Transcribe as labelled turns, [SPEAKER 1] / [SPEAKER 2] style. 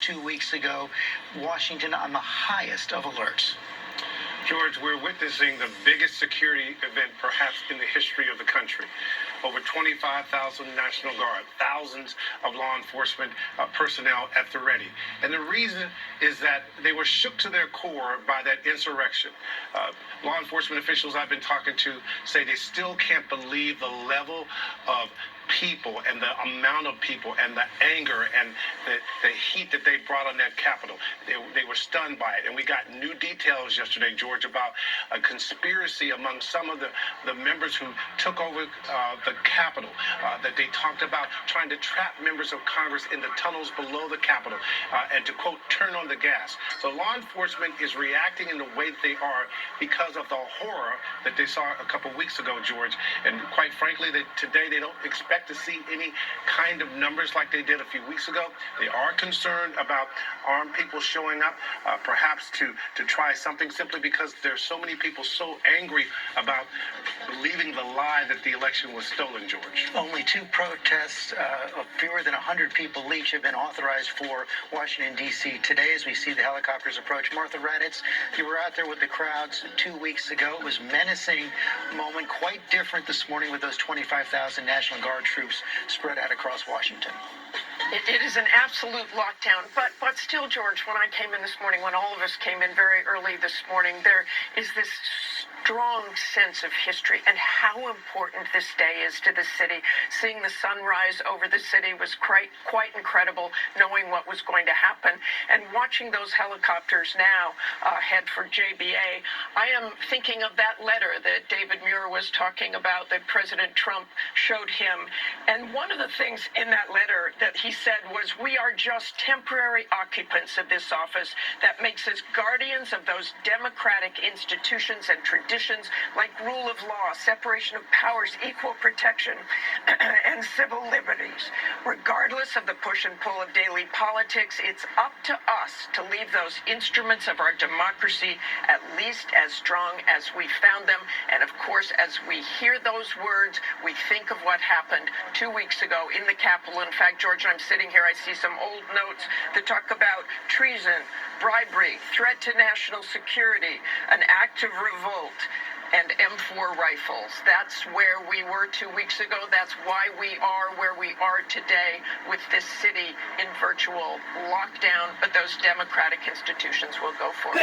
[SPEAKER 1] 2 weeks ago. Washington on the highest of alerts.
[SPEAKER 2] George, we're witnessing the biggest security event perhaps in the history of the country. Over 25,000 National Guard, thousands of law enforcement personnel at the ready. And the reason is that they were shook to their core by that insurrection. Law enforcement officials I've been talking to say they still can't believe the level of people and the amount of people and the anger and the heat that they brought on that Capitol. They were stunned by it. And we got new details yesterday, George, about a conspiracy among some of the members who took over the Capitol, that they talked about trying to trap members of Congress in the tunnels below the Capitol and to, quote, turn on the gas. So law enforcement is reacting in the way that they are because of the horror that they saw a couple weeks ago, George. And quite frankly, today they don't expect to see any kind of numbers like they did a few weeks ago. They are concerned about armed people showing up, perhaps to try something, simply because there's so many people so angry about believing the lie that the election was stolen, George.
[SPEAKER 1] Only 2 protests of fewer than 100 people each have been authorized for Washington, D.C. today as we see the helicopters approach. Martha Raddatz, you were out there with the crowds 2 weeks ago. It was a menacing moment, quite different this morning with those 25,000 National Guard troops spread out across Washington.
[SPEAKER 3] It is an absolute lockdown, but still, George, when I came in this morning, when all of us came in very early this morning, there is this strong sense of history and how important this day is to the city. Seeing the sunrise over the city was quite incredible, knowing what was going to happen. And watching those helicopters now head for JBA, I am thinking of that letter that David Muir was talking about that President Trump showed him. And one of the things in that letter that he said was, we are just temporary occupants of this office that makes us guardians of those democratic institutions and traditions like rule of law, separation of powers, equal protection, and civil liberties. Regardless of the push and pull of daily politics, it's up to us to leave those instruments of our democracy at least as strong as we found them. And of course, as we hear those words, we think of what happened 2 weeks ago in the Capitol. In fact, George, I'm sitting here, I see some old notes that talk about treason, bribery, threat to national security, an act of revolt, and M4 rifles. That's where we were 2 weeks ago. That's why we are where we are today with this city in virtual lockdown. But those democratic institutions will go forward.